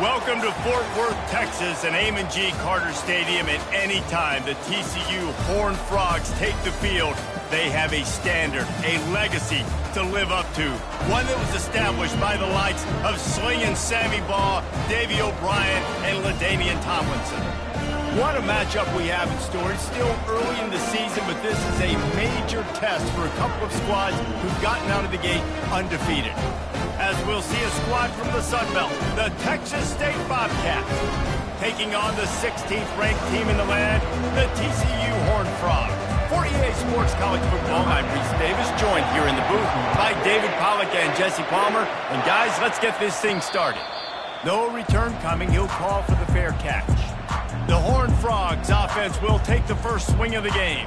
Welcome to Fort Worth, Texas, and Amon G. Carter Stadium. At any time the TCU Horned Frogs take the field, they have a standard, a legacy to live up to. One that was established by the likes of Slingin' Sammy Baugh, Davey O'Brien, and LaDainian Tomlinson. What a matchup we have in store. It's still early in the season, but this is a major test for a couple of squads who've gotten out of the gate undefeated. As we'll see a squad from the Sun Belt, the Texas State Bobcats, taking on the 16th ranked team in the land, the TCU Horned Frogs. For EA Sports College Football, I'm Reese Davis, joined here in the booth by David Pollack and Jesse Palmer. And guys, let's get this thing started. No return coming, he'll call for the fair catch. The Horned Frogs offense will take the first swing of the game.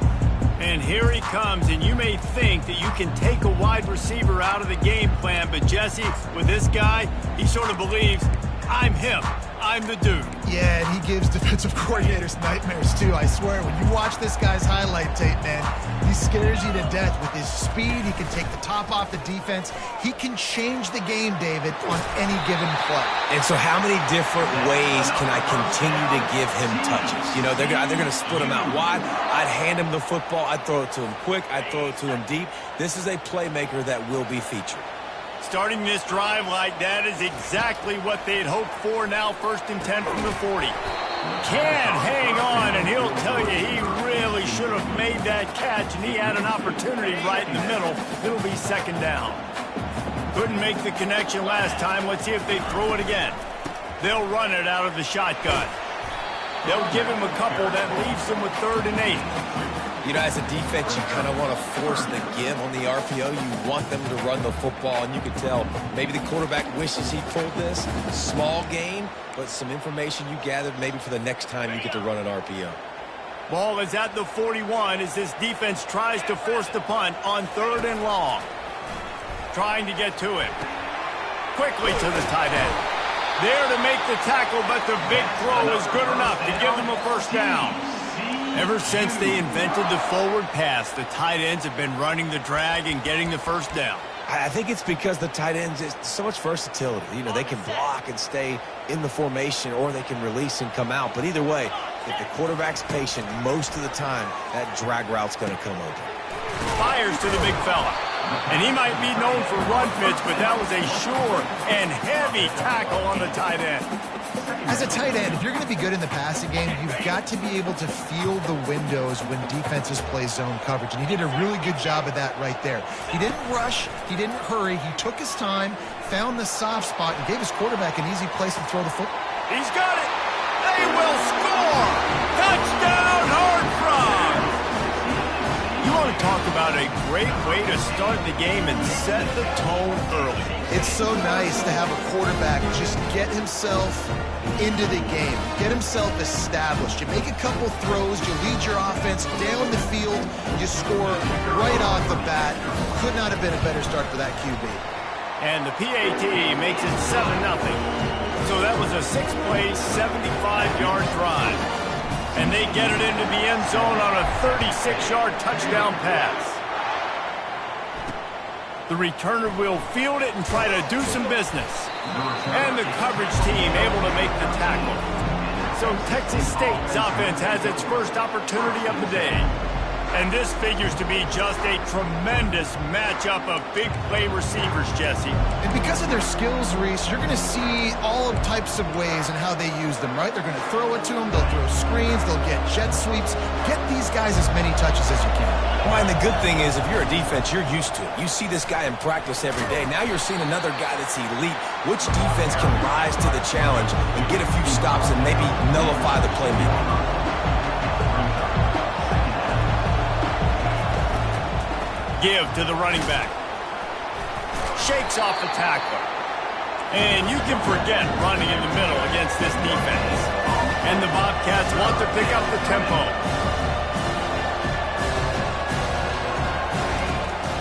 And here he comes, and you may think that you can take a wide receiver out of the game plan, but Jesse, with this guy, he sort of believes, I'm him. I'm the dude. Yeah, and he gives defensive coordinators nightmares, too. I swear, when you watch this guy's highlight tape, man, he scares you to death. With his speed, he can take the top off the defense. He can change the game, David, on any given play. And so how many different ways can I continue to give him touches? You know, they're going to split him out wide. I'd hand him the football. I'd throw it to him quick. I'd throw it to him deep. This is a playmaker that will be featured. Starting this drive like that is exactly what they'd hoped for. Now 1st and 10 from the 40. Can hang on, and he'll tell you he really should have made that catch, and he had an opportunity right in the middle. It'll be 2nd down. Couldn't make the connection last time. Let's see if they throw it again. They'll run it out of the shotgun. They'll give him a couple. That leaves him with 3rd and 8. You know, as a defense, you kind of want to force the give on the RPO. You want them to run the football, and you can tell maybe the quarterback wishes he pulled this. Small gain, but some information you gathered maybe for the next time you get to run an RPO. Ball is at the 41 as this defense tries to force the punt on 3rd and long. Trying to get to it. Quickly to the tight end. There to make the tackle, but the big throw is good enough to give them a 1st down. Ever since they invented the forward pass, the tight ends have been running the drag and getting the 1st down. I think it's because the tight ends, it's so much versatility. You know, they can block and stay in the formation, or they can release and come out. But either way, if the quarterback's patient, most of the time, that drag route's going to come open. Fires to the big fella. And he might be known for run fits, but that was a sure and heavy tackle on the tight end. As a tight end, if you're going to be good in the passing game, you've got to be able to feel the windows when defenses play zone coverage. And he did a really good job of that right there. He didn't rush. He didn't hurry. He took his time, found the soft spot, and gave his quarterback an easy place to throw the football. He's got it. They will score. Touchdown, Horned Frogs. You want to talk about a great way to start the game and set the tone early. It's so nice to have a quarterback just get himself into the game, get himself established. You make a couple throws, you lead your offense down the field, you score right off the bat. Could not have been a better start for that QB. And the PAT makes it 7-0. So that was a 6-play, 75-yard drive. And they get it into the end zone on a 36-yard touchdown pass. The returner will field it and try to do some business. And the coverage team able to make the tackle. So Texas State's offense has its first opportunity of the day. And this figures to be just a tremendous matchup of big play receivers, Jesse. And because of their skills, Reese, you're going to see all types of ways and how they use them, right? They're going to throw it to them. They'll throw screens. They'll get jet sweeps. Get these guys as many touches as you can. Well, and the good thing is, if you're a defense, you're used to it. You see this guy in practice every day. Now you're seeing another guy that's elite. Which defense can rise to the challenge and get a few stops and maybe nullify the playmaker? Give to the running back. Shakes off the tackler. And you can forget running in the middle against this defense. And the Bobcats want to pick up the tempo.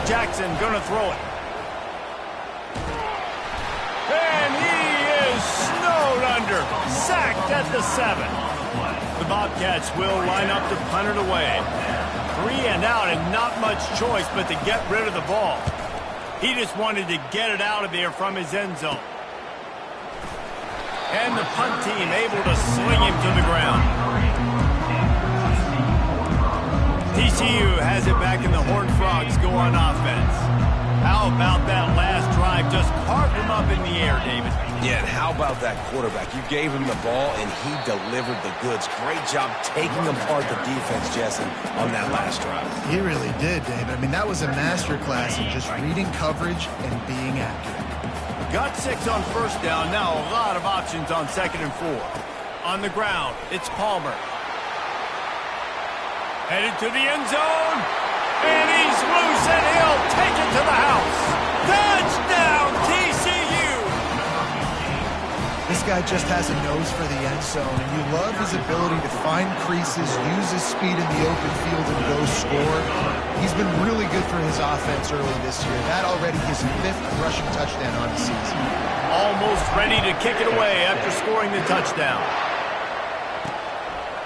Jackson gonna throw it. And he is snowed under. Sacked at the 7. The Bobcats will line up to punt it away. 3 and out, and not much choice but to get rid of the ball. He just wanted to get it out of there from his end zone. And the punt team able to sling him to the ground. TCU has it back in the Horned Frogs go on offense. How about that last drive? Just carved him up in the air, David. Yeah, and how about that quarterback? You gave him the ball, and he delivered the goods. Great job taking apart the defense, Jesse, on that last drive. He really did, David. I mean, that was a masterclass in just reading coverage and being accurate. Got 6 on first down. Now a lot of options on 2nd and 4. On the ground, it's Palmer. Headed to the end zone. And he's loose, and he'll take it to the house. Touchdown, TCU! This guy just has a nose for the end zone, and you love his ability to find creases, use his speed in the open field, and go score. He's been really good for his offense early this year. That already his 5th rushing touchdown on the season. Almost ready to kick it away after scoring the touchdown.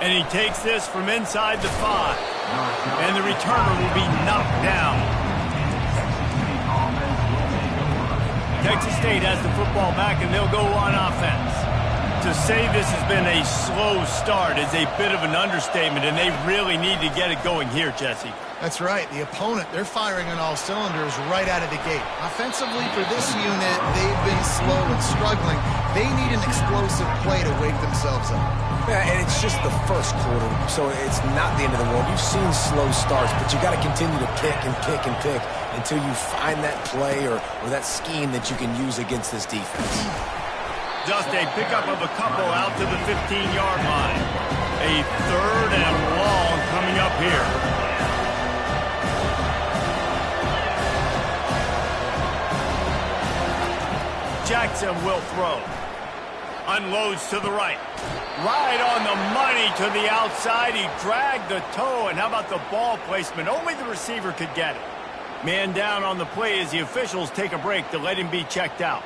And he takes this from inside the 5. And the returner will be knocked down. Texas State has the football back, and they'll go on offense. To say this has been a slow start is a bit of an understatement, and they really need to get it going here, Jesse. That's right. The opponent, they're firing on all cylinders right out of the gate. Offensively, for this unit, they've been slow and struggling. They need an explosive play to wake themselves up. Yeah, and it's just the first quarter, so it's not the end of the world. You've seen slow starts, but you got to continue to pick and pick and pick until you find that play or that scheme that you can use against this defense. Just a pickup of a couple out to the 15-yard line. A 3rd and long coming up here. Jackson will throw. Unloads to the right. Right on the money to the outside. He dragged the toe. And how about the ball placement? Only the receiver could get it. Man down on the play as the officials take a break to let him be checked out.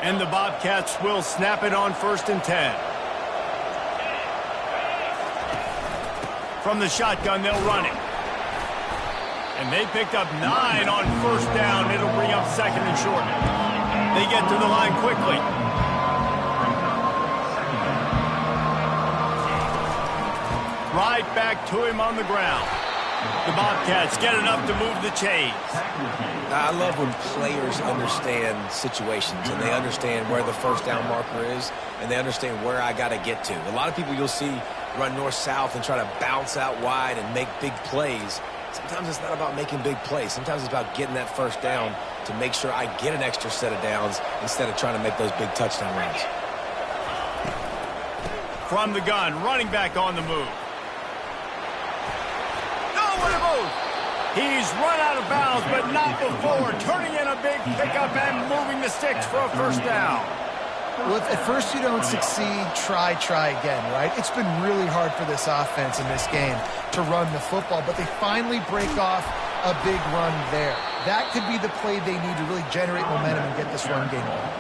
And the Bobcats will snap it on 1st and 10. From the shotgun, they'll run it. And they picked up 9 on 1st down. It'll bring up 2nd and short. They get to the line quickly. Right back to him on the ground. The Bobcats get enough to move the chains. I love when players understand situations and they understand where the 1st down marker is and they understand where I got to get to. A lot of people you'll see run north-south and try to bounce out wide and make big plays. Sometimes it's not about making big plays. Sometimes it's about getting that 1st down to make sure I get an extra set of downs instead of trying to make those big touchdown runs. From the gun, running back on the move. Nowhere to move. He's run out of bounds, but not before. Turning in a big pickup and moving the sticks for a 1st down. Well, if at first you don't succeed, try again, right? It's been really hard for this offense in this game to run the football, but they finally break off a big run there. That could be the play they need to really generate momentum and get this run game going.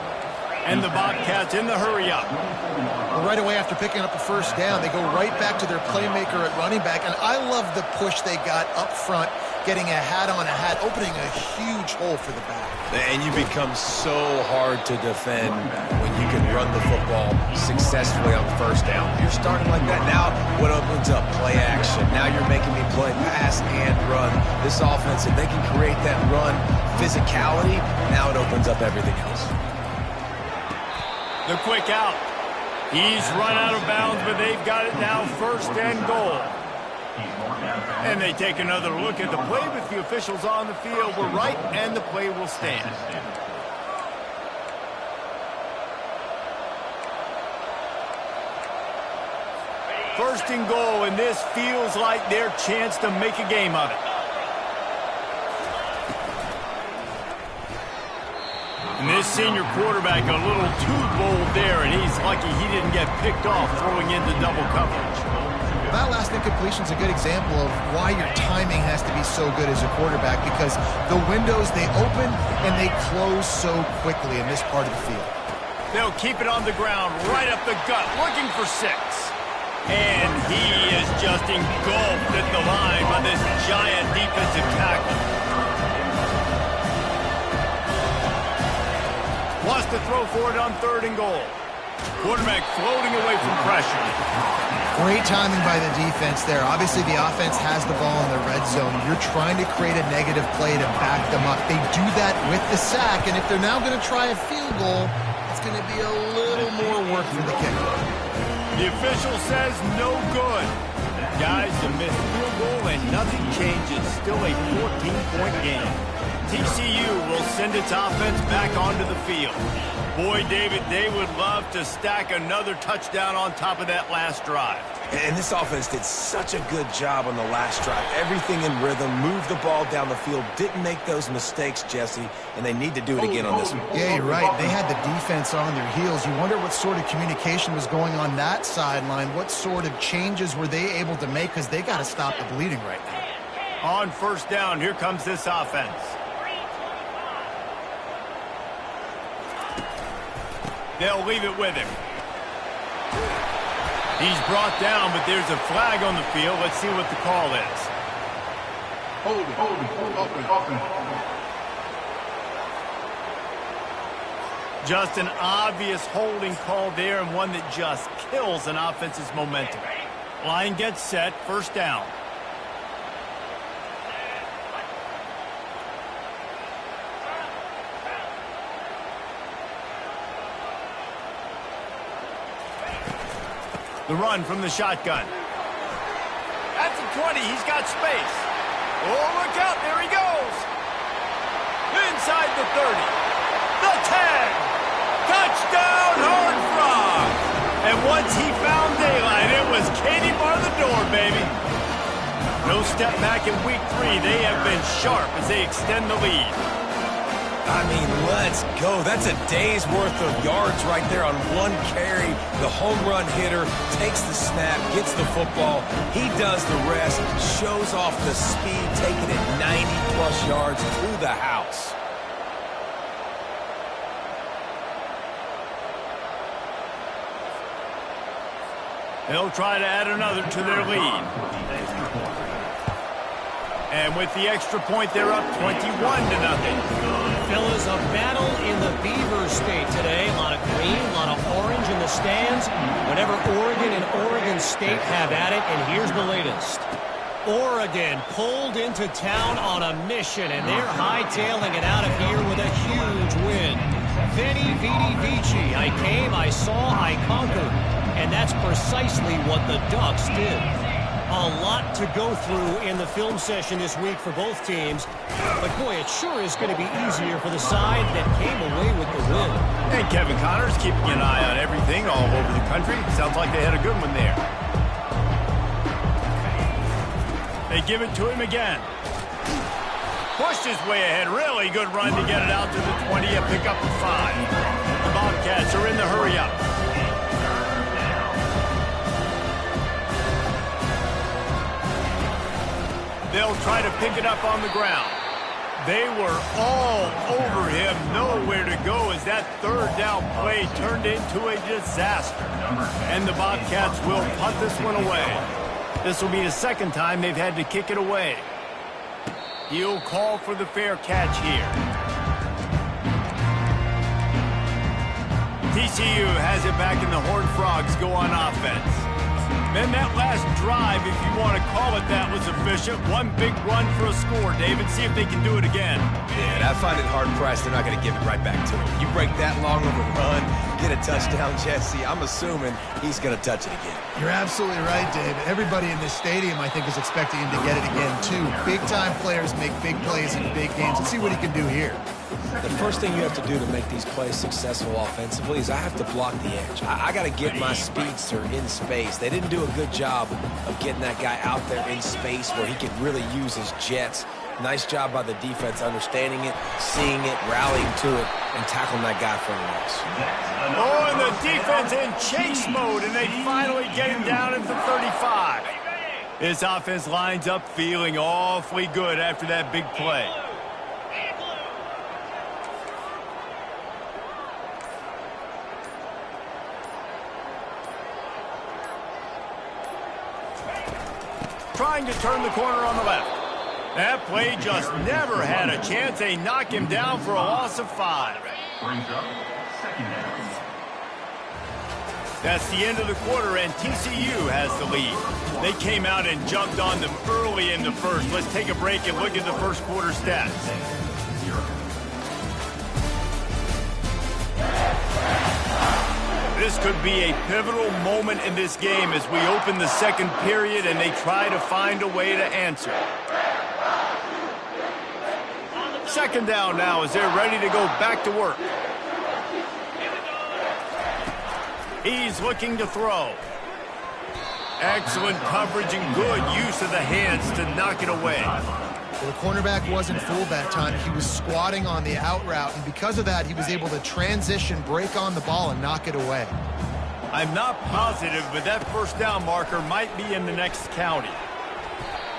And the Bobcats in the hurry-up. Well, right away after picking up a 1st down, they go right back to their playmaker at running back, and I love the push they got up front, getting a hat on a hat, opening a huge hole for the back. And you become so hard to defend when you can run the football successfully on 1st down. You're starting like that. Now what opens up? Play action. Now you're making me play pass and run. This offense, if they can create that run physicality, now it opens up everything else. The quick out. He's run out of bounds, but they've got it now 1st and goal. And they take another look at the play, but the officials on the field were right, and the play will stand. First and goal, and this feels like their chance to make a game of it. And this senior quarterback a little too bold there, and he's lucky he didn't get picked off throwing into double coverage. That last incompletion is a good example of why your timing has to be so good as a quarterback, because the windows, they open and they close so quickly in this part of the field. They'll keep it on the ground, right up the gut, looking for 6. And he is just engulfed at the line by this giant defensive tackle. Wants to throw for it on 3rd and goal. Quarterback floating away from pressure. Great timing by the defense there. Obviously, the offense has the ball in the red zone. You're trying to create a negative play to back them up. They do that with the sack, and if they're now going to try a field goal, it's going to be a little more work for the kicker. The official says no good. Guys, a missed field goal and nothing changes. Still a 14-point game. TCU will send its offense back onto the field. Boy, David, they would love to stack another touchdown on top of that last drive. And this offense did such a good job on the last drive. Everything in rhythm, moved the ball down the field, didn't make those mistakes, Jesse, and they need to do it again on this one. Yeah, you're right. They had the defense on their heels. You wonder what sort of communication was going on that sideline. What sort of changes were they able to make, because they got to stop the bleeding right now. On 1st down, here comes this offense. They'll leave it with him. He's brought down, but there's a flag on the field. Let's see what the call is. Open. Just an obvious holding call there, and one that just kills an offense's momentum. Line gets set, 1st down. The run from the shotgun. At the 20, he's got space. Oh, look out, there he goes. Inside the 30. The 10. Touchdown, Horned Frogs. And once he found daylight, it was Katie bar the door, baby. No step back in week 3. They have been sharp as they extend the lead. I mean, let's go. That's a day's worth of yards right there on one carry. The home run hitter takes the snap, gets the football. He does the rest, shows off the speed, taking it 90-plus yards through the house. They'll try to add another to their lead. And with the extra point, they're up 21-0. Fellas, a battle in the Beaver State today. A lot of green, a lot of orange in the stands. Whenever Oregon and Oregon State have at it, and here's the latest. Oregon pulled into town on a mission, and they're hightailing it out of here with a huge win. Veni, vidi, vici. I came, I saw, I conquered. And that's precisely what the Ducks did. A lot to go through in the film session this week for both teams. But, boy, it sure is going to be easier for the side that came away with the win. And Kevin Connors keeping an eye on everything all over the country. Sounds like they had a good one there. They give it to him again. Pushed his way ahead. Really good run to get it out to the 20 and pick up the 5. The Bobcats are in the hurry-up. They'll try to pick it up on the ground. They were all over him, nowhere to go as that 3rd down play turned into a disaster. And the Bobcats will punt this one away. This will be the 2nd time they've had to kick it away. He'll call for the fair catch here. TCU has it back, and the Horned Frogs go on offense. And that last drive, if you want to call it that, was efficient. One big run for a score, David. See if they can do it again. Yeah, and I find it hard-pressed they're not going to give it right back to him. You break that long of a run, get a touchdown, Jesse, I'm assuming he's going to touch it again. You're absolutely right, Dave. Everybody in this stadium, I think, is expecting him to get it again, too. Big-time players make big plays in big games. Let's see what he can do here. The first thing you have to do to make these plays successful offensively is I have to block the edge. I got to get my speedster in space. They didn't do a good job of getting that guy out there in space where he could really use his jets. Nice job by the defense understanding it, seeing it, rallying to it, and tackling that guy for a loss. Oh, and the defense in chase mode, and they finally get him down at the 35. This offense lines up feeling awfully good after that big play. trying to turn the corner on the left. That play just never had a chance. They knock him down for a loss of 5. Brings up second down. That's the end of the quarter, and TCU has the lead. They came out and jumped on them early in the first. Let's take a break and look at the first quarter stats. This could be a pivotal moment in this game as we open the second period and they try to find a way to answer. Second down now as they're ready to go back to work. He's looking to throw. Excellent coverage and good use of the hands to knock it away. Well, the cornerback wasn't fooled that time. He was squatting on the out route, and because of that, he was able to transition, break on the ball, and knock it away. I'm not positive, but that first down marker might be in the next county.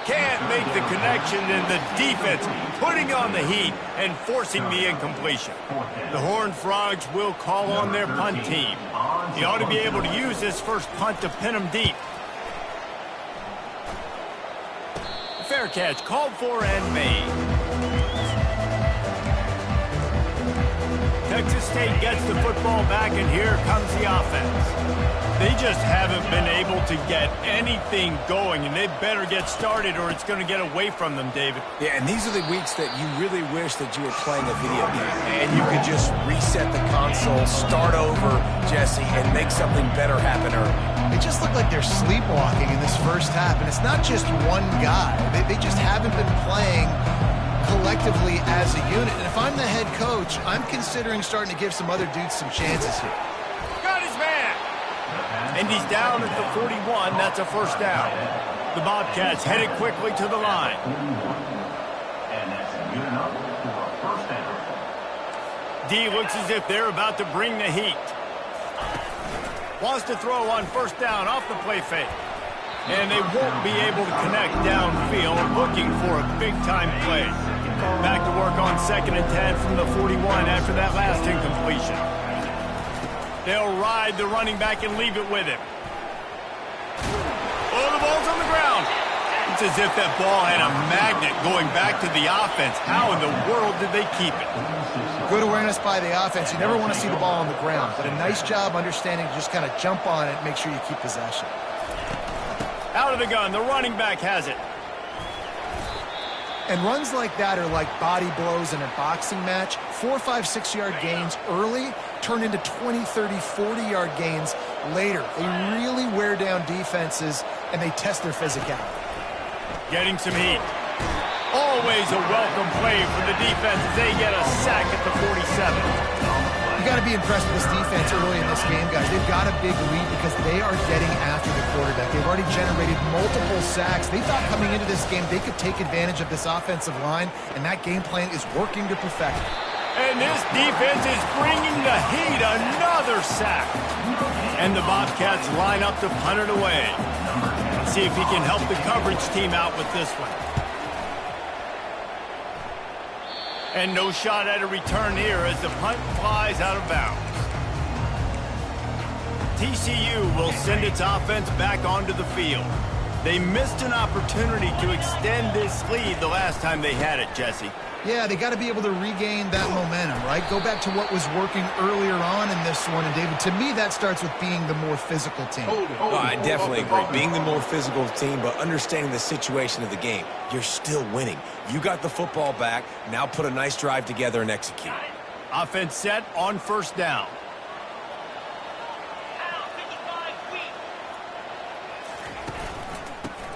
Can't make the connection, and the defense putting on the heat and forcing the incompletion. The Horned Frogs will call on their punt team. He ought to be able to use this first punt to pin him deep. Fair catch called for and made. Texas State gets the football back, and here comes the offense. They just haven't been able to get anything going, and they better get started or it's going to get away from them, David. Yeah, and these are the weeks that you really wish that you were playing a video game and you could just reset the console, start over, Jesse, and make something better happen early. They just look like they're sleepwalking in this first half, and it's not just one guy. They just haven't been playing collectively as a unit. And if I'm the head coach, I'm considering starting to give some other dudes some chances here. Got his man! And he's down at the 41. That's a first down. The Bobcats headed quickly to the line. And that's good enough for a first down. D looks as if they're about to bring the heat. Wants to throw on first down off the play fake. And they won't be able to connect downfield, looking for a big-time play. Back to work on 2nd and 10 from the 41 after that last incompletion. They'll ride the running back and leave it with him. Oh, the ball's on the ground. It's as if that ball had a magnet going back to the offense. How in the world did they keep it? Good awareness by the offense. You never want to see the ball on the ground, but a nice job understanding to just kind of jump on it and make sure you keep possession. Out of the gun, the running back has it. And runs like that are like body blows in a boxing match. 4, 5, 6-yard gains early turn into 20, 30, 40-yard gains later. They really wear down defenses, and they test their physicality. Getting some heat. Always a welcome play for the defense as they get a sack at the 47. You got to be impressed with this defense early in this game, guys. They've got a big lead because they are getting after the quarterback. They've already generated multiple sacks. They thought coming into this game they could take advantage of this offensive line, and that game plan is working to perfection. And this defense is bringing the heat. Another sack. And the Bobcats line up to punt it away. Let's see if he can help the coverage team out with this one. And no shot at a return here as the punt flies out of bounds. TCU will send its offense back onto the field. They missed an opportunity to extend this lead the last time they had it, Jesse. Yeah, they got to be able to regain that momentum, right? Go back to what was working earlier on in this one. And, David, to me, that starts with being the more physical team. Oh, I definitely agree. Being the more physical team, but understanding the situation of the game. You're still winning. You got the football back. Now put a nice drive together and execute. Offense set on first down.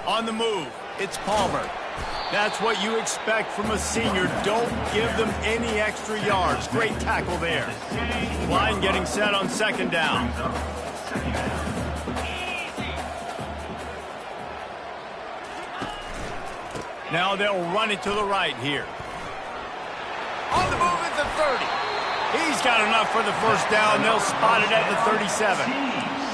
On the move, it's Palmer. That's what you expect from a senior. Don't give them any extra yards. Great tackle there. Line getting set on second down. Now they'll run it to the right here. On the move at the 30. He's got enough for the first down. They'll spot it at the 37.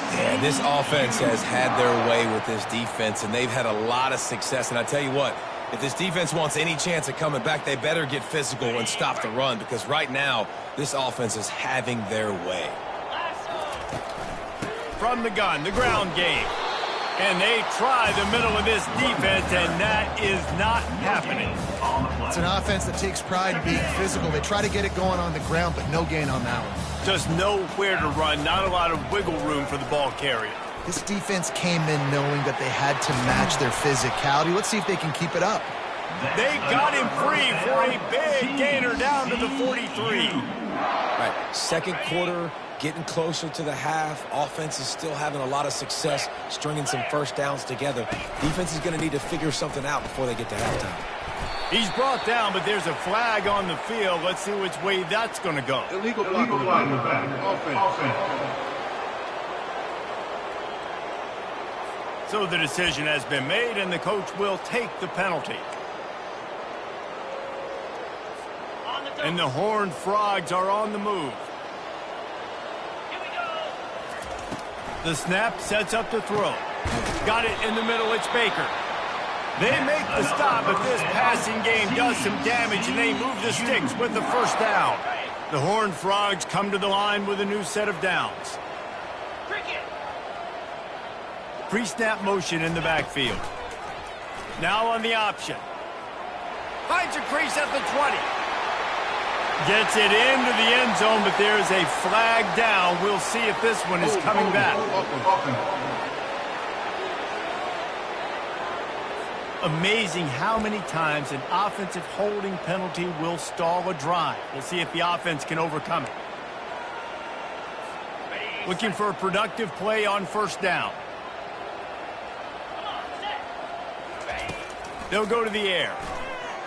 Yeah, this offense has had their way with this defense, and they've had a lot of success. And I tell you what, if this defense wants any chance of coming back, they better get physical and stop the run, because right now, this offense is having their way. From the gun, the ground game. And they try the middle of this defense, and that is not happening. It's an offense that takes pride in being physical. They try to get it going on the ground, but no gain on that one. Just nowhere to run, not a lot of wiggle room for the ball carrier. This defense came in knowing that they had to match their physicality. Let's see if they can keep it up. They got him free for a big gainer down to the 43. Right, second quarter, getting closer to the half. Offense is still having a lot of success stringing some first downs together. Defense is going to need to figure something out before they get to halftime. He's brought down, but there's a flag on the field. Let's see which way that's going to go. Illegal block in the back. Offense. So the decision has been made, and the coach will take the penalty. And the Horned Frogs are on the move. The snap sets up to throw. Got it in the middle. It's Baker. They make the stop, but this passing game does some damage, and they move the sticks with the first down. The Horned Frogs come to the line with a new set of downs. Pre-snap motion in the backfield. Now on the option. Finds a crease at the 20. Gets it into the end zone, but there's a flag down. We'll see if this one is coming back. Amazing how many times an offensive holding penalty will stall a drive. We'll see if the offense can overcome it. Looking for a productive play on first down. They'll go to the air.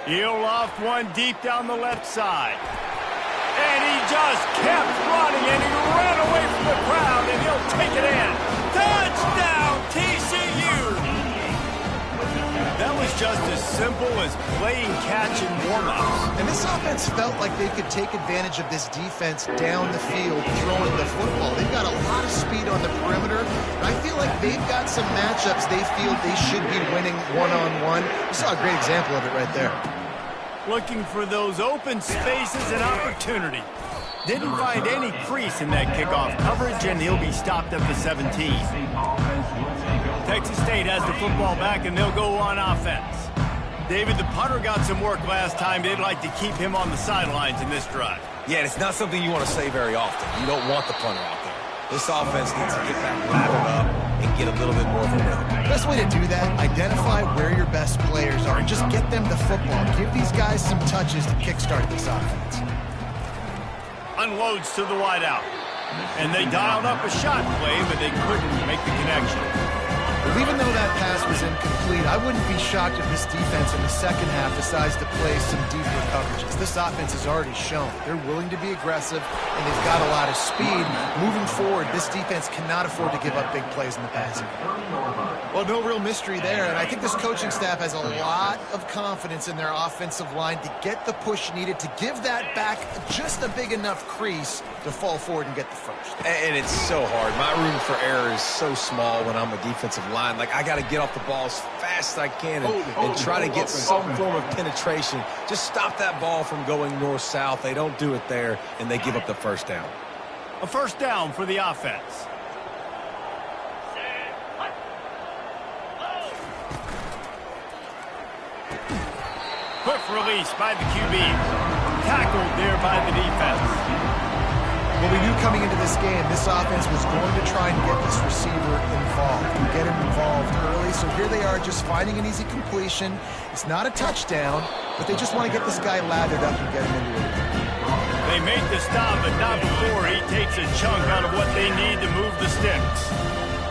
He'll loft one deep down the left side. And he just kept running, and he ran away from the crowd, and he'll take it in. Touchdown, TCU! That was just as simple as playing catch in warm-ups. And this offense felt like they could take advantage of this defense down the field, throwing the football. They've got a lot of speed on the perimeter. And I feel like they've got some matchups they feel they should be winning one-on-one. You saw a great example of it right there. Looking for those open spaces and opportunity. Didn't find any crease in that kickoff coverage, and he'll be stopped at the 17. Texas State has the football back, and they'll go on offense. David, the punter got some work last time. They'd like to keep him on the sidelines in this drive. Yeah, it's not something you want to say very often. You don't want the punter out there. This offense needs to get back lathered up and get a little bit more of a rhythm. Best way to do that, identify where your best players are and just get them the football. Give these guys some touches to kickstart this offense. Unloads to the wideout. And they dialed up a shot play, but they couldn't make the connection. Well, even though that pass was incomplete, I wouldn't be shocked if this defense in the second half decides to play some deeper coverages. This offense has already shown they're willing to be aggressive, and they've got a lot of speed. Moving forward, this defense cannot afford to give up big plays in the passing game. Well, no real mystery there, and I think this coaching staff has a lot of confidence in their offensive line to get the push needed to give that back just a big enough crease to fall forward and get the first. And it's so hard. My room for error is so small when I'm a defensive line. Like, I got to get off the ball as fast as I can and try to get some form of penetration. Just stop that ball from going north-south. They don't do it there, and they give up the first down. A first down for the offense. Quick release by the QB. Tackled there by the defense. Well, we knew coming into this game, this offense was going to try and get this receiver involved and get him involved early. So here they are just finding an easy completion. It's not a touchdown, but they just want to get this guy lathered up and get him into it. They make the stop, but not before he takes a chunk out of what they need to move the sticks.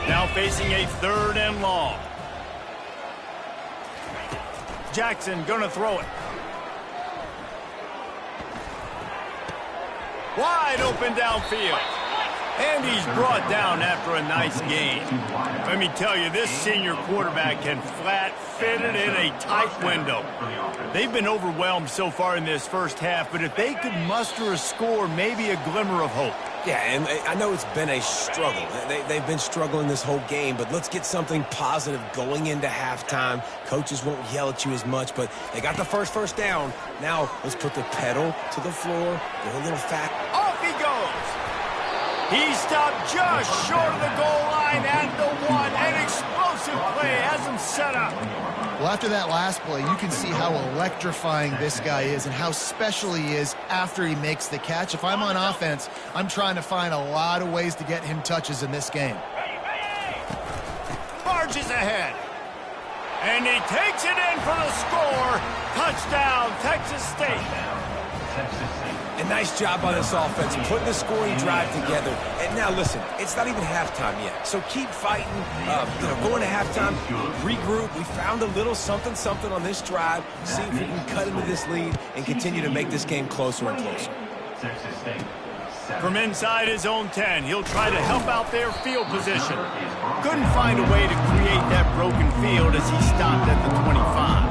Now facing a 3rd and long. Jackson gonna throw it. Wide open downfield. And he's brought down after a nice gain. Let me tell you, this senior quarterback can flat fit it in a tight window. They've been overwhelmed so far in this first half, but if they could muster a score, maybe a glimmer of hope. Yeah, and I know it's been a struggle. They've been struggling this whole game, but let's get something positive going into halftime. Coaches won't yell at you as much, but they got the first down. Now, let's put the pedal to the floor, go a little fat. Off he goes. He stopped just short of the goal line at the 1. An explosive explosive play has him set up. Well, after that last play, you can see how electrifying this guy is and how special he is after he makes the catch. If I'm on offense, I'm trying to find a lot of ways to get him touches in this game. Barges ahead. And he takes it in for the score. Touchdown, Texas State. A nice job on this offense, putting the scoring drive together. And now listen, it's not even halftime yet. So keep fighting, going to halftime, regroup. We found a little something on this drive. See if we can cut into this lead and continue to make this game closer and closer. From inside his own 10, he'll try to help out their field position. Couldn't find a way to create that broken field as he stopped at the 25.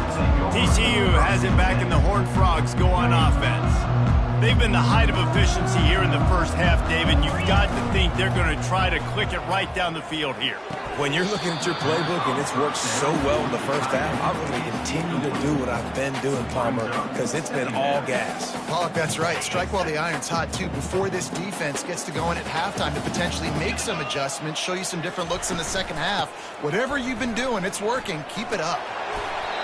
TCU has it back and the Horned Frogs go on offense. They've been the height of efficiency here in the first half, David. You've got to think they're going to try to click it right down the field here. When you're looking at your playbook and it's worked so well in the first half, I'm going to continue to do what I've been doing, Palmer, because it's been all gas. Pollock, that's right. Strike while the iron's hot, too, before this defense gets to go in at halftime to potentially make some adjustments, show you some different looks in the second half. Whatever you've been doing, it's working. Keep it up.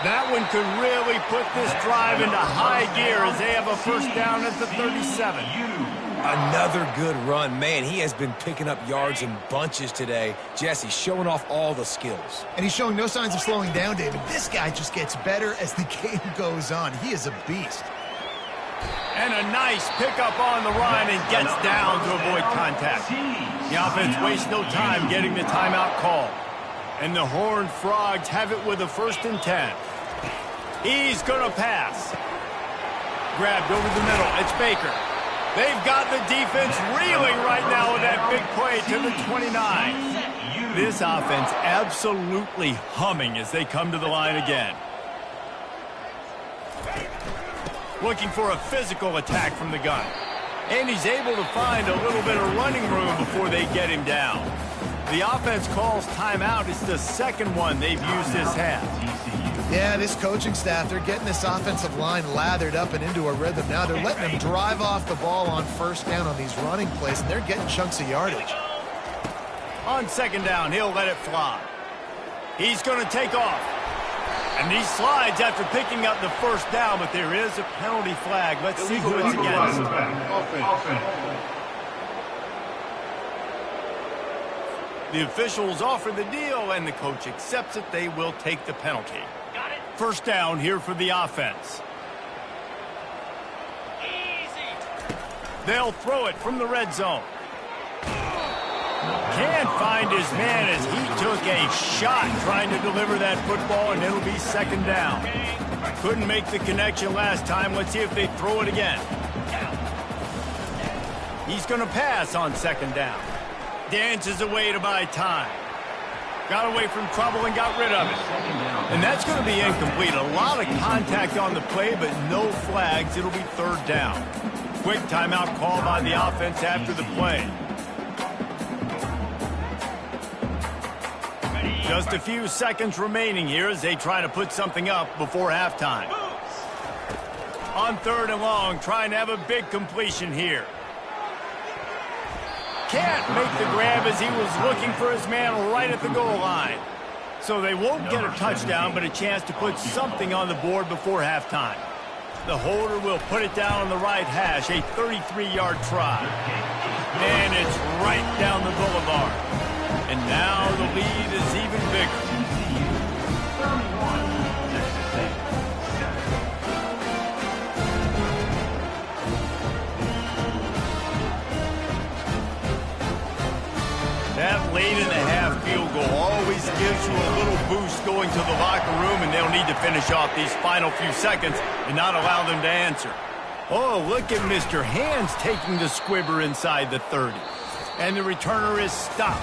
That one could really put this drive into high gear as they have a first down at the 37. Another good run. Man, he has been picking up yards in bunches today. Jesse showing off all the skills. And he's showing no signs of slowing down, David. This guy just gets better as the game goes on. He is a beast. And a nice pickup on the run and gets down to avoid contact. The offense wastes no time getting the timeout call. And the Horned Frogs have it with a 1st and 10. He's going to pass. Grabbed over the middle. It's Baker. They've got the defense reeling right now with that big play to the 29. This offense absolutely humming as they come to the line again. Looking for a physical attack from the gun. And he's able to find a little bit of running room before they get him down. The offense calls timeout. It's the second one they've used this half. Yeah, this coaching staff, they're getting this offensive line lathered up and into a rhythm now. They're letting them drive off the ball on first down on these running plays, and they're getting chunks of yardage. On second down, he'll let it fly. He's going to take off. And he slides after picking up the first down, but there is a penalty flag. Let's see who it's against. The officials offer the deal, and the coach accepts it. They will take the penalty. First down here for the offense. They'll throw it from the red zone. Can't find his man as he took a shot trying to deliver that football, and it'll be second down. Couldn't make the connection last time. Let's see if they throw it again. He's going to pass on second down. Dances away to buy time. Got away from trouble and got rid of it. And that's going to be incomplete. A lot of contact on the play, but no flags. It'll be third down. Quick timeout call by the offense after the play. Just a few seconds remaining here as they try to put something up before halftime. On third and long, trying to have a big completion here. Can't make the grab as he was looking for his man right at the goal line. So they won't get a touchdown, but a chance to put something on the board before halftime. The holder will put it down on the right hash, a 33-yard try. And it's right down the boulevard. And now the lead is even bigger. That late-in-the-half field goal always gives you a little boost going to the locker room, and they'll need to finish off these final few seconds and not allow them to answer. Oh, look at Mr. Hands taking the squibber inside the 30. And the returner is stopped.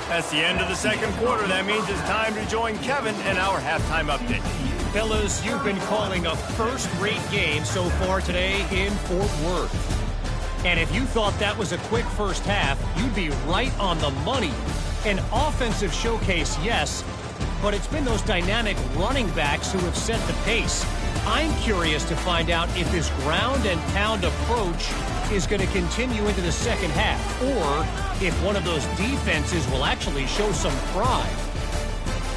That's the end of the second quarter. That means it's time to join Kevin in our halftime update. Fellas, you've been calling a first-rate game so far today in Fort Worth. And if you thought that was a quick first half, you'd be right on the money. An offensive showcase, yes, but it's been those dynamic running backs who have set the pace. I'm curious to find out if this ground and pound approach is going to continue into the second half, or if one of those defenses will actually show some pride.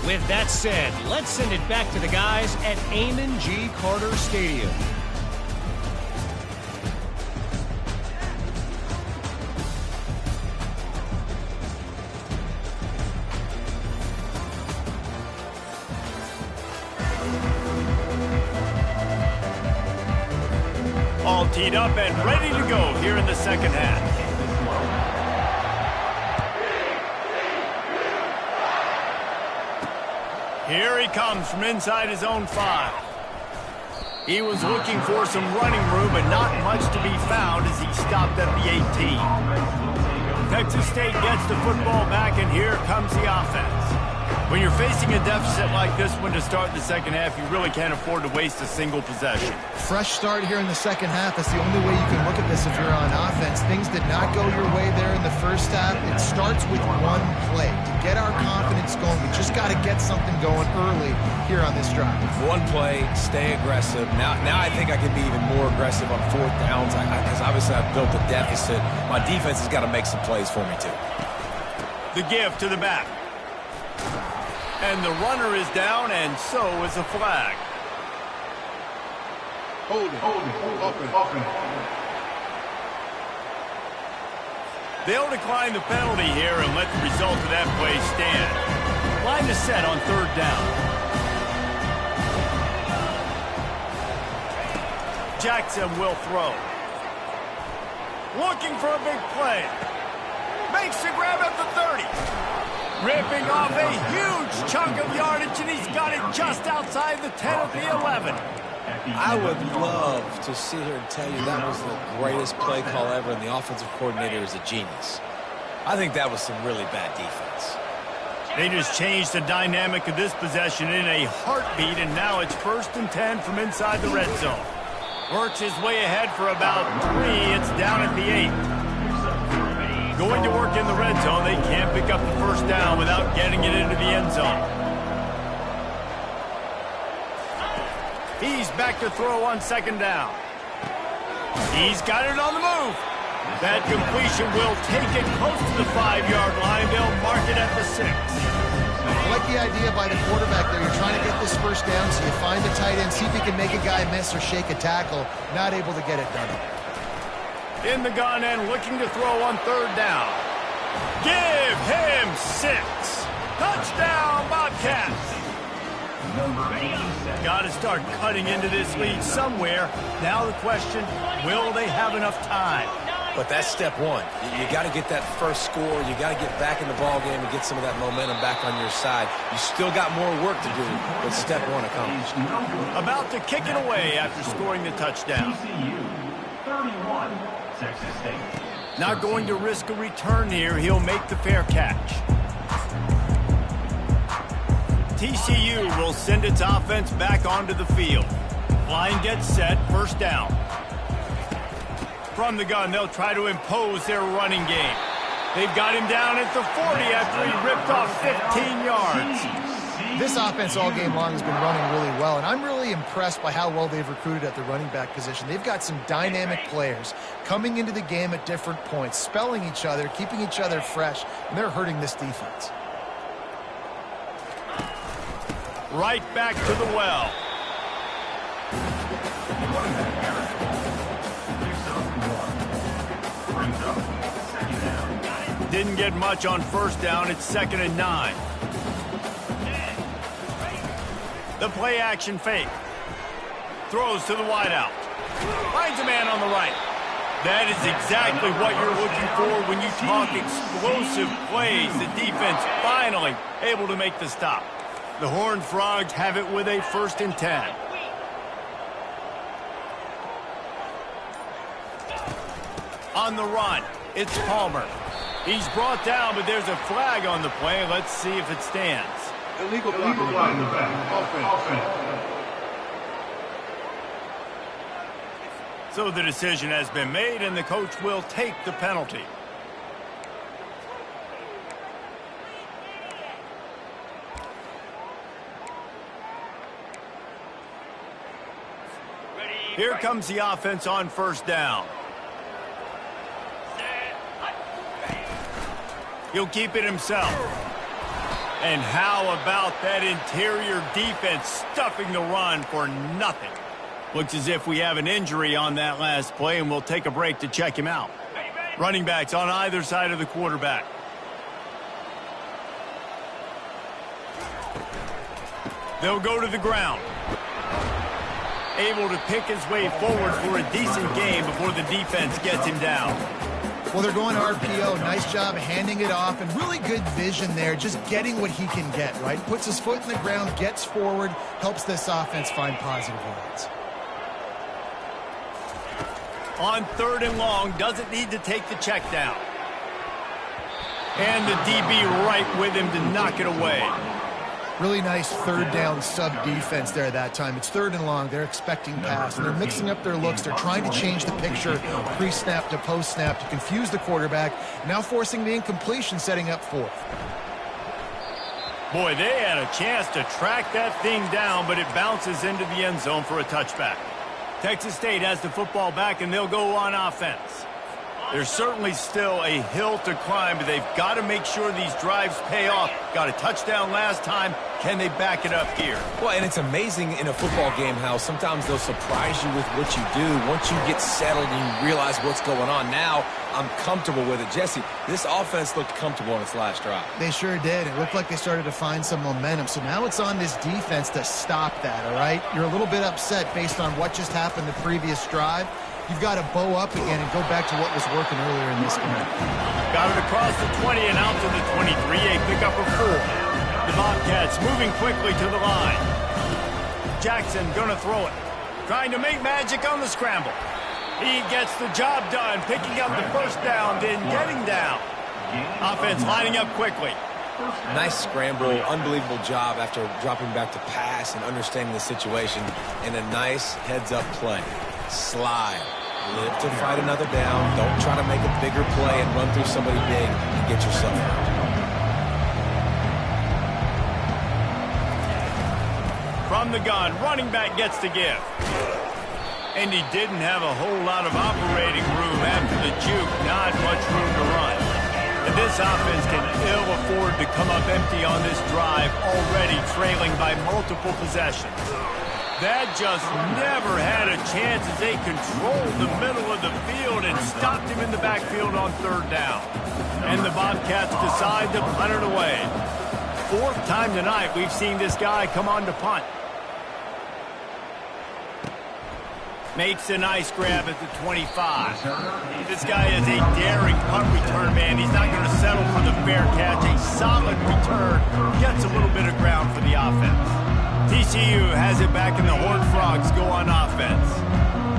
With that said, let's send it back to the guys at Amon G. Carter Stadium. All teed up and ready to go here in the second half. Here he comes from inside his own 5. He was looking for some running room, but not much to be found as he stopped at the 18. Texas State gets the football back, and here comes the offense. When you're facing a deficit like this one to start the second half, you really can't afford to waste a single possession. Fresh start here in the second half. That's the only way you can look at this if you're on offense. Things did not go your way there in the first half. It starts with one play. To get our confidence going, we just got to get something going early here on this drive. One play, stay aggressive. Now I think I can be even more aggressive on fourth downs because obviously I've built a deficit. My defense has got to make some plays for me too. The give to the back. And the runner is down, and so is a flag. Hold it. Open. They'll decline the penalty here and let the result of that play stand. Line is set on third down. Jackson will throw. Looking for a big play. Makes the grab at the 30. Ripping off a huge chunk of yardage, and he's got it just outside the 10 of the 11. I would love to sit here and tell you that was the greatest play call ever, and the offensive coordinator is a genius. I think that was some really bad defense. They just changed the dynamic of this possession in a heartbeat, and now it's 1st and 10 from inside the red zone. Works his way ahead for about 3. It's down at the 8. Going to work in the red zone. They can't pick up the first down without getting it into the end zone. He's back to throw on 2nd down. He's got it on the move. That completion will take it close to the 5-yard line. They'll mark it at the 6. I like the idea by the quarterback there. You're trying to get this first down, so you find the tight end, see if you can make a guy miss or shake a tackle. Not able to get it done. In the gun and looking to throw on 3rd down. Give him 6. Touchdown, Bobcats. Got to start cutting into this lead somewhere. Now the question, will they have enough time? But that's step one. You got to get that first score. You got to get back in the ball game and get some of that momentum back on your side. You still got more work to do, but step one accomplished. About to kick it away after scoring the touchdown. TCU 31, Texas State. Not going to risk a return here. He'll make the fair catch. TCU will send its offense back onto the field. Line gets set, 1st down. From the gun, they'll try to impose their running game. They've got him down at the 40 after he ripped off 15 yards. This offense all game long has been running really well, and I'm really impressed by how well they've recruited at the running back position. They've got some dynamic players coming into the game at different points, spelling each other, keeping each other fresh, and they're hurting this defense. Right back to the well. Didn't get much on 1st down. It's 2nd and 9. The play action fake. Throws to the wideout. Finds a man on the right. That is exactly what you're looking for when you talk explosive plays. The defense finally able to make the stop. The Horned Frogs have it with a 1st and 10. On the run, it's Palmer. He's brought down, but there's a flag on the play. Let's see if it stands. Illegal block in the back. Offense. So the decision has been made, and the coach will take the penalty. Here comes the offense on 1st down. He'll keep it himself. And how about that interior defense stuffing the run for nothing? Looks as if we have an injury on that last play, and we'll take a break to check him out. Running backs on either side of the quarterback. They'll go to the ground. Able to pick his way forward for a decent game before the defense gets him down. Well, they're going RPO. Nice job handing it off, and really good vision there, just getting what he can get, right? Puts his foot in the ground, gets forward, helps this offense find positive yards. On 3rd and long, doesn't need to take the check down. And the DB right with him to knock it away. Really nice 3rd down sub-defense there that time. It's 3rd and long. They're expecting pass, and they're mixing up their looks. They're trying to change the picture pre-snap to post-snap to confuse the quarterback, now forcing the incompletion, setting up 4th. Boy, they had a chance to track that thing down, but it bounces into the end zone for a touchback. Texas State has the football back, and they'll go on offense. There's certainly still a hill to climb, but they've got to make sure these drives pay off. Got a touchdown last time. Can they back it up here? Well, and it's amazing in a football game how sometimes they'll surprise you with what you do. Once you get settled and you realize what's going on, now I'm comfortable with it. Jesse, this offense looked comfortable on its last drive. They sure did. It looked like they started to find some momentum. So now it's on this defense to stop that, all right? You're a little bit upset based on what just happened the previous drive. You've got to bow up again and go back to what was working earlier in this game. Got it across the 20 and out to the 23. A pickup of 4. The Bobcats moving quickly to the line. Jackson going to throw it. Trying to make magic on the scramble. He gets the job done, picking up the first down, then getting down. Offense lining up quickly. Nice scramble, unbelievable job after dropping back to pass and understanding the situation, and a nice heads-up play. Slide. Live to fight another down. Don't try to make a bigger play and run through somebody big and get yourself out. From the gun, running back gets to give. And he didn't have a whole lot of operating room after the juke. Not much room to run. And this offense can ill afford to come up empty on this drive, already trailing by multiple possessions. That just never had a chance as they controlled the middle of the field and stopped him in the backfield on 3rd down. And the Bobcats decide to punt it away. 4th time tonight we've seen this guy come on to punt. Makes a nice grab at the 25. This guy is a daring punt return man. He's not going to settle for the fair catch. A solid return. Gets a little bit of ground for the offense. TCU has it back, and the Horned Frogs go on offense.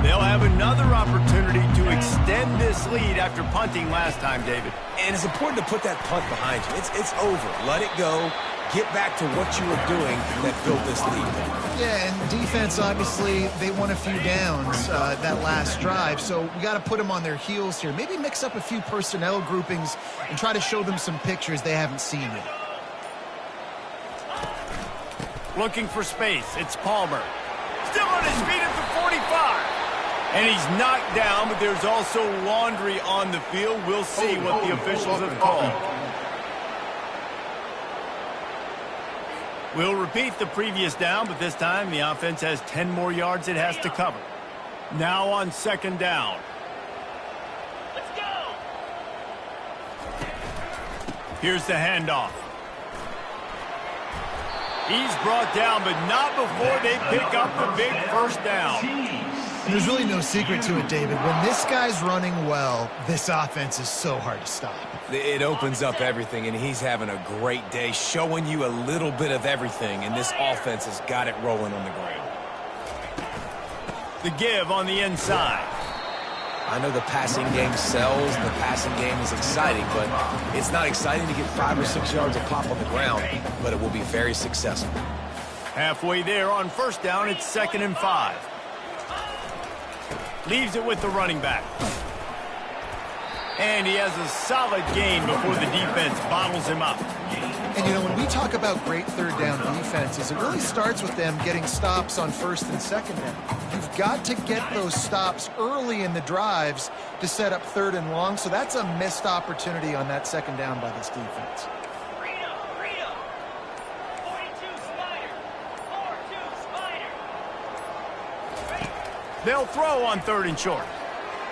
They'll have another opportunity to extend this lead after punting last time, David. And it's important to put that punt behind you. It's over. Let it go. Get back to what you were doing that built this lead. Yeah, and defense, obviously, they won a few downs that last drive, so we got to put them on their heels here. Maybe mix up a few personnel groupings and try to show them some pictures they haven't seen yet. Looking for space. It's Palmer. Still on his feet at the 45. And he's knocked down, but there's also laundry on the field. We'll see what the officials have called. We'll repeat the previous down, but this time the offense has 10 more yards it has to cover. Now on 2nd down. Let's go. Here's the handoff. He's brought down, but not before they pick up the big first down. There's really no secret to it, David. When this guy's running well, this offense is so hard to stop. It opens up everything, and he's having a great day, showing you a little bit of everything, and this offense has got it rolling on the ground. The give on the inside. I know the passing game sells, and the passing game is exciting, but it's not exciting to get 5 or 6 yards of pop on the ground, but it will be very successful. Halfway there on 1st down, it's 2nd and 5. Leaves it with the running back. And he has a solid gain before the defense bottles him up. And, you know, when we talk about great 3rd down defenses, it really starts with them getting stops on 1st and 2nd down. You've got to get those stops early in the drives to set up 3rd and long, so that's a missed opportunity on that 2nd down by this defense. They'll throw on 3rd and short.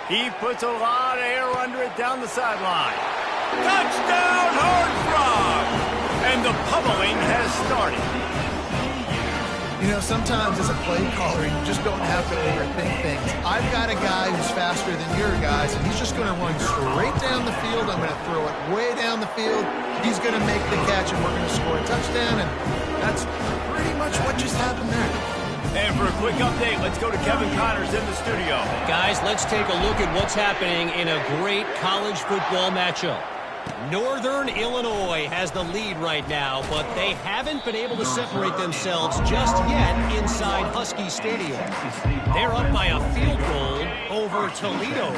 He puts a lot of air under it down the sideline. Touchdown, Horned Frogs! And the pummeling has started. You know, sometimes as a play caller, you just don't have to overthink things. I've got a guy who's faster than your guys, and he's just going to run straight down the field. I'm going to throw it way down the field. He's going to make the catch, and we're going to score a touchdown, and that's pretty much what just happened there. And for a quick update, let's go to Kevin Connors in the studio. Guys, let's take a look at what's happening in a great college football matchup. Northern Illinois has the lead right now, but they haven't been able to separate themselves just yet inside Husky Stadium. They're up by a field goal over Toledo.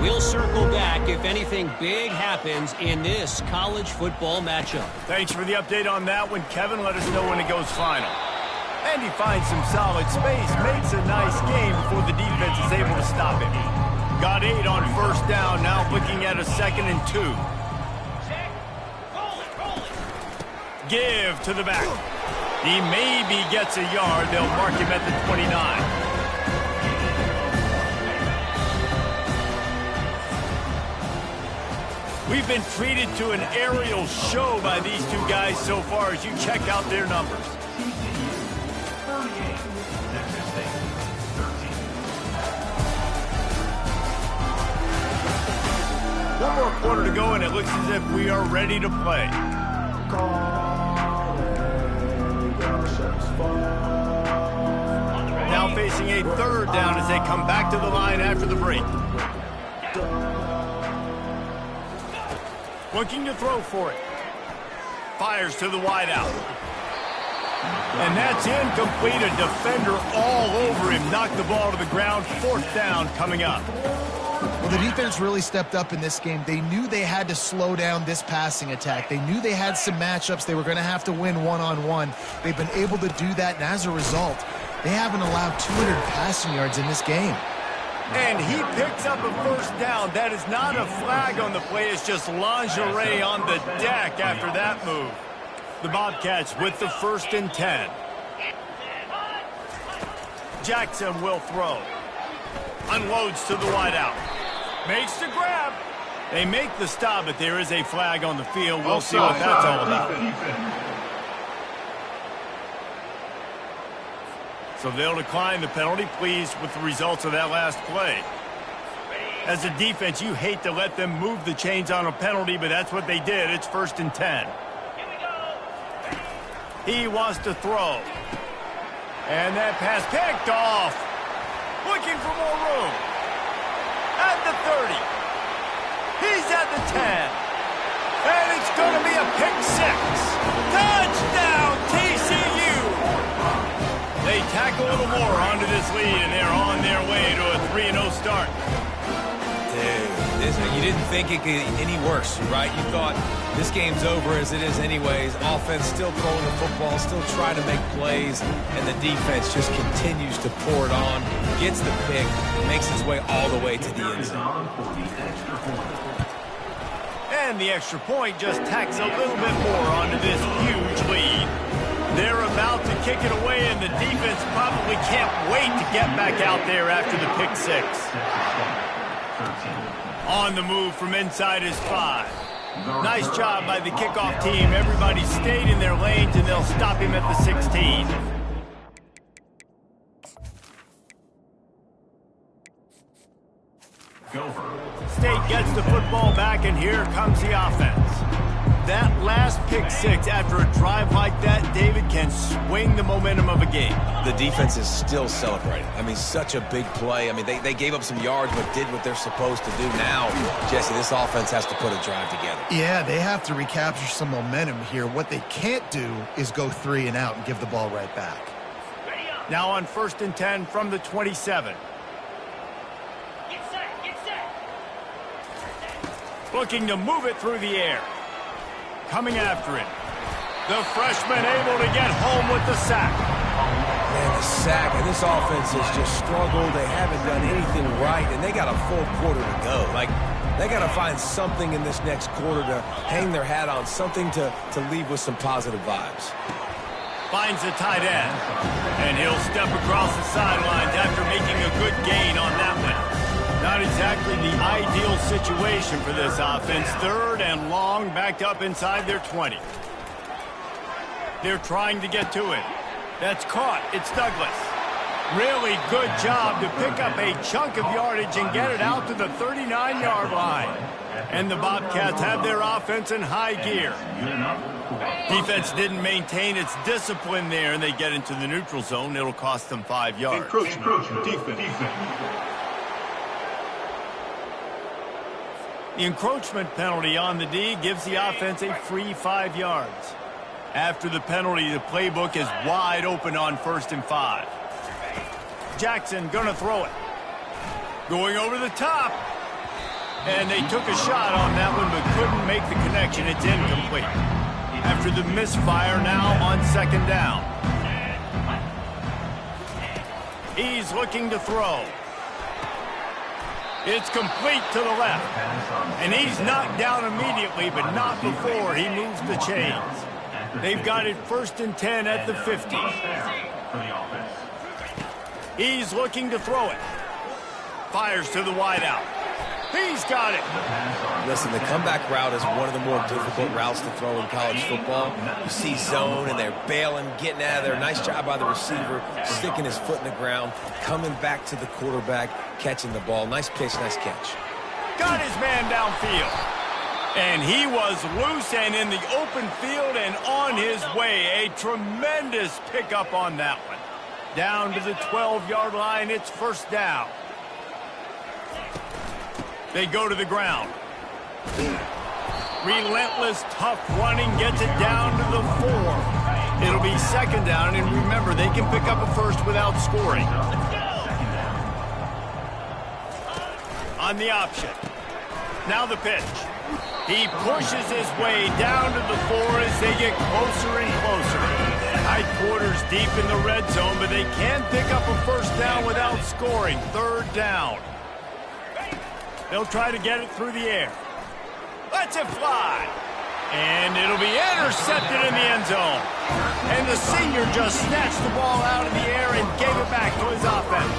We'll circle back if anything big happens in this college football matchup. Thanks for the update on that one, Kevin. Let us know when it goes final. And he finds some solid space, makes a nice game before the defense is able to stop him. Got 8 on 1st down, now looking at a 2nd and 2. Give to the back. He maybe gets a yard. They'll mark him at the 29. We've been treated to an aerial show by these two guys so far as you check out their numbers. One more quarter to go, and it looks as if we are ready to play. Now facing a 3rd down as they come back to the line after the break. Looking to throw for it. Fires to the wideout. And that's incomplete. A defender all over him. Knocked the ball to the ground. 4th down coming up. Well, the defense really stepped up in this game. They knew they had to slow down this passing attack. They knew they had some matchups they were going to have to win one-on-one. They've been able to do that, and as a result, they haven't allowed 200 passing yards in this game. And he picks up a 1st down. That is not a flag on the play. It's just lingerie on the deck after that move. The Bobcats with the 1st and 10. Jackson will throw. Unloads to the wideout. Makes the grab. They make the stop, but there is a flag on the field. We'll see what that's all about. So they'll decline the penalty, pleased with the results of that last play. As a defense, you hate to let them move the chains on a penalty, but that's what they did. It's 1st and 10. He wants to throw. And that pass picked off. Looking for more room. At the 30. He's at the 10. And it's going to be a pick 6. Touchdown, TCU! They tack a little more onto this lead, and they're on their way to a 3-0 start. Dude, you didn't think it could get any worse, right? You thought this game's over as it is anyways. Offense still throwing the football, still trying to make plays, and the defense just continues to pour it on, gets the pick, makes its way all the way to the end zone. And the extra point just tacks a little bit more onto this huge lead. They're about to kick it away, and the defense probably can't wait to get back out there after the pick 6. On the move from inside his 5. Nice job by the kickoff team. Everybody stayed in their lanes, and they'll stop him at the 16. State gets the football back, and here comes the offense. That last pick 6 after a drive like that, David, can swing the momentum of a game. The defense is still celebrating. I mean, such a big play. I mean, they gave up some yards but did what they're supposed to do. Now, Jesse, this offense has to put a drive together. Yeah, they have to recapture some momentum here. What they can't do is go 3 and out and give the ball right back. Now on 1st and 10 from the 27. Looking to move it through the air. Coming after it. The freshman able to get home with the sack. Man, the sack, and this offense has just struggled. They haven't done anything right, and they got a full quarter to go. Like, they got to find something in this next quarter to hang their hat on, something to leave with some positive vibes. Finds the tight end. And he'll step across the sidelines after making a good gain on that one. Not exactly the ideal situation for this offense. 3rd and long, backed up inside their 20. They're trying to get to it. That's caught. It's Douglas. Really good job to pick up a chunk of yardage and get it out to the 39-yard line. And the Bobcats have their offense in high gear. Defense didn't maintain its discipline there, and they get into the neutral zone. It'll cost them 5 yards. Encroachment. Defense. The encroachment penalty on the D gives the offense a free 5 yards. After the penalty, the playbook is wide open on 1st and 5. Jackson gonna throw it. Going over the top. And they took a shot on that one, but couldn't make the connection. It's incomplete. After the misfire, now on 2nd down. He's looking to throw. It's complete to the left. And he's knocked down immediately, but not before he moves the chains. They've got it 1st and 10 at the 50. He's looking to throw it. Fires to the wideout. He's got it. Listen, the comeback route is one of the more difficult routes to throw in college football. You see zone, and they're bailing, getting out of there. Nice job by the receiver, sticking his foot in the ground, coming back to the quarterback, catching the ball. Nice pitch, nice catch. Got his man downfield. And he was loose and in the open field and on his way. A tremendous pickup on that one. Down to the 12-yard line, it's 1st down. They go to the ground. Relentless, tough running gets it down to the 4. It'll be 2nd down, and remember, they can pick up a first without scoring. On the option. Now the pitch. He pushes his way down to the 4 as they get closer and closer. Tight quarters deep in the red zone, but they can pick up a 1st down without scoring. 3rd down. They'll try to get it through the air. Lets it fly. And it'll be intercepted in the end zone. And the senior just snatched the ball out of the air and gave it back to his offense.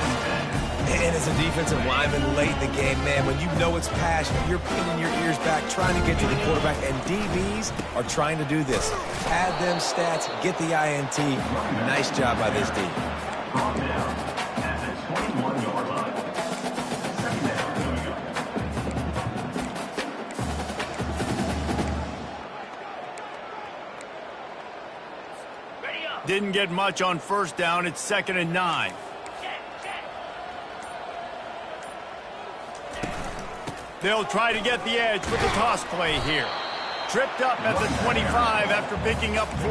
And as a defensive lineman late in the game, man, when you know it's passion, you're pinning your ears back, trying to get to the quarterback, and DBs are trying to do this. Add them stats, get the INT. Nice job by this D. Didn't get much on 1st down. It's 2nd and 9. They'll try to get the edge with the toss play here. Tripped up at the 25 after picking up 4.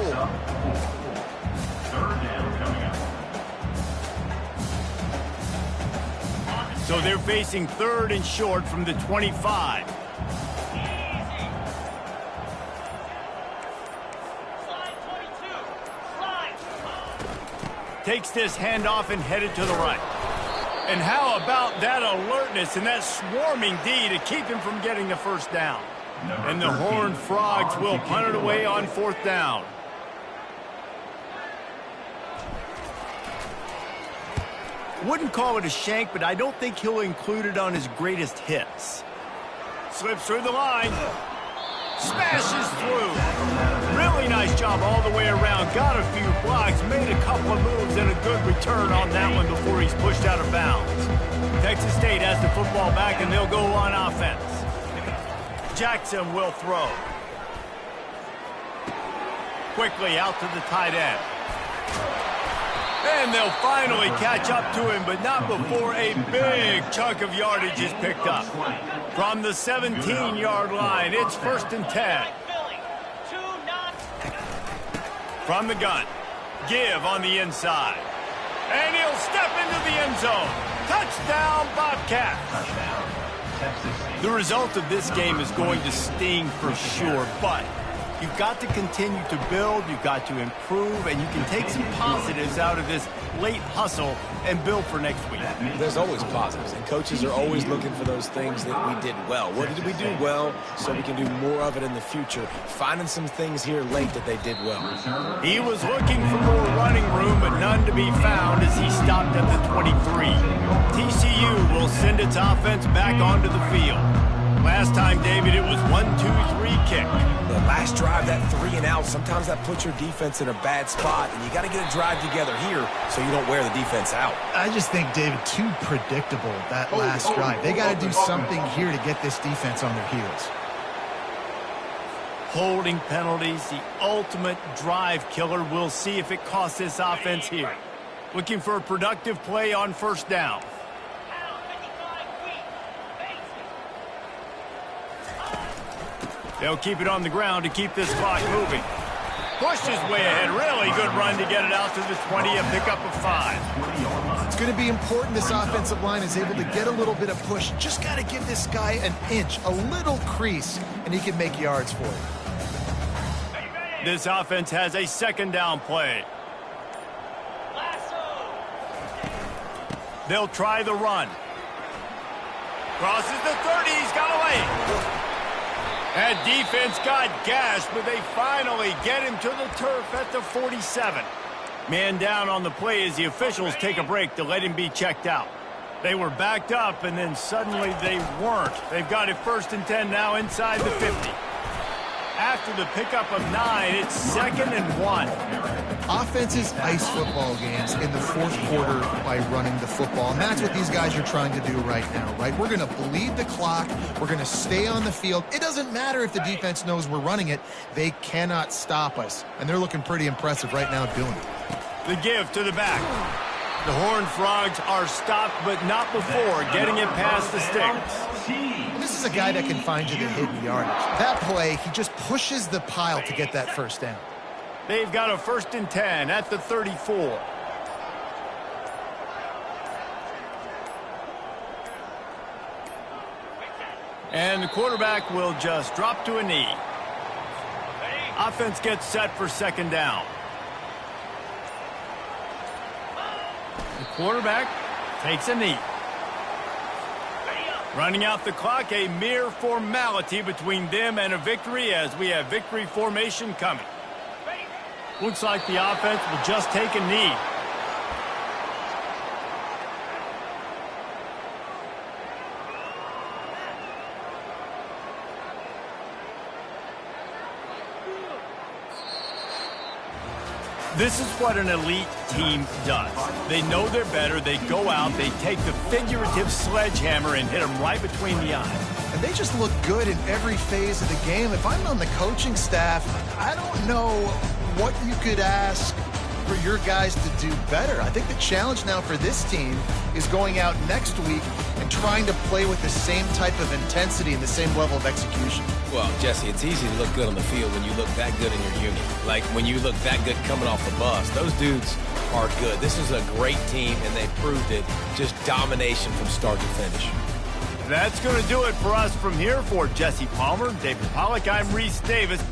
3rd down coming up. So they're facing 3rd and short from the 25. Takes this handoff and headed to the right. And how about that alertness and that swarming D to keep him from getting the 1st down? And the Horned Frogs will punt it away on 4th down. Wouldn't call it a shank, but I don't think he'll include it on his greatest hits. Slips through the line. Smashes through. Really nice job all the way around. Got a few blocks, made a couple of moves, and a good return on that one before he's pushed out of bounds. Texas State has the football back, and they'll go on offense. Jackson will throw. Quickly out to the tight end. And they'll finally catch up to him, but not before a big chunk of yardage is picked up. From the 17-yard line, it's 1st and 10. From the gun, give on the inside. And he'll step into the end zone. Touchdown, Bobcats. The result of this game is going to sting for sure, but You've got to continue to build, you've got to improve, and you can take some positives out of this late hustle and build for next week. There's always positives, and coaches are always looking for those things that we did well. What did we do well so we can do more of it in the future? Finding some things here late that they did well. He was looking for more running room, but none to be found as he stopped at the 23. TCU will send its offense back onto the field. Last time, David, it was 1-2-3 kick. The last drive, that 3 and out, sometimes that puts your defense in a bad spot, and you got to get a drive together here so you don't wear the defense out. I just think, David, too predictable that last drive. They got to do something here to get this defense on their heels. Holding penalties, the ultimate drive killer. We'll see if it costs this offense here. Looking for a productive play on first down. They'll keep it on the ground to keep this clock moving. Pushes way ahead. Really good run to get it out to the 20, a pickup of 5. It's going to be important this offensive line is able to get a little bit of push. Just got to give this guy an inch, a little crease, and he can make yards for it. This offense has a second down play. They'll try the run. Crosses the 30. He's got away. That defense got gashed, but they finally get him to the turf at the 47. Man down on the play as the officials take a break to let him be checked out. They were backed up, and then suddenly they weren't. They've got it 1st and 10 now inside the 50. After the pickup of 9, it's 2nd and 1. Offenses ice football games in the fourth quarter by running the football, and that's what these guys are trying to do right now, right? We're going to bleed the clock. We're going to stay on the field. It doesn't matter if the defense knows we're running it. They cannot stop us, and they're looking pretty impressive right now doing it. The give to the back. The Horned Frogs are stopped, but not before getting it past the sticks. This is a guy that can find you the hidden yardage. That play, he just pushes the pile to get that first down. They've got a 1st and 10 at the 34. And the quarterback will just drop to a knee. Offense gets set for 2nd down. The quarterback takes a knee. Running out the clock, a mere formality between them and a victory as we have victory formation coming. Looks like the offense will just take a knee. This is what an elite team does. They know they're better. They go out. They take the figurative sledgehammer and hit them right between the eyes. And they just look good in every phase of the game. If I'm on the coaching staff, I don't know what you could ask for your guys to do better. I think the challenge now for this team is going out next week and trying to play with the same type of intensity and the same level of execution. Well, Jesse, it's easy to look good on the field when you look that good in your unit. Like when you look that good coming off the bus. Those dudes are good. This is a great team, and they proved it. Just domination from start to finish. That's going to do it for us from here. For Jesse Palmer, David Pollack, I'm Reese Davis.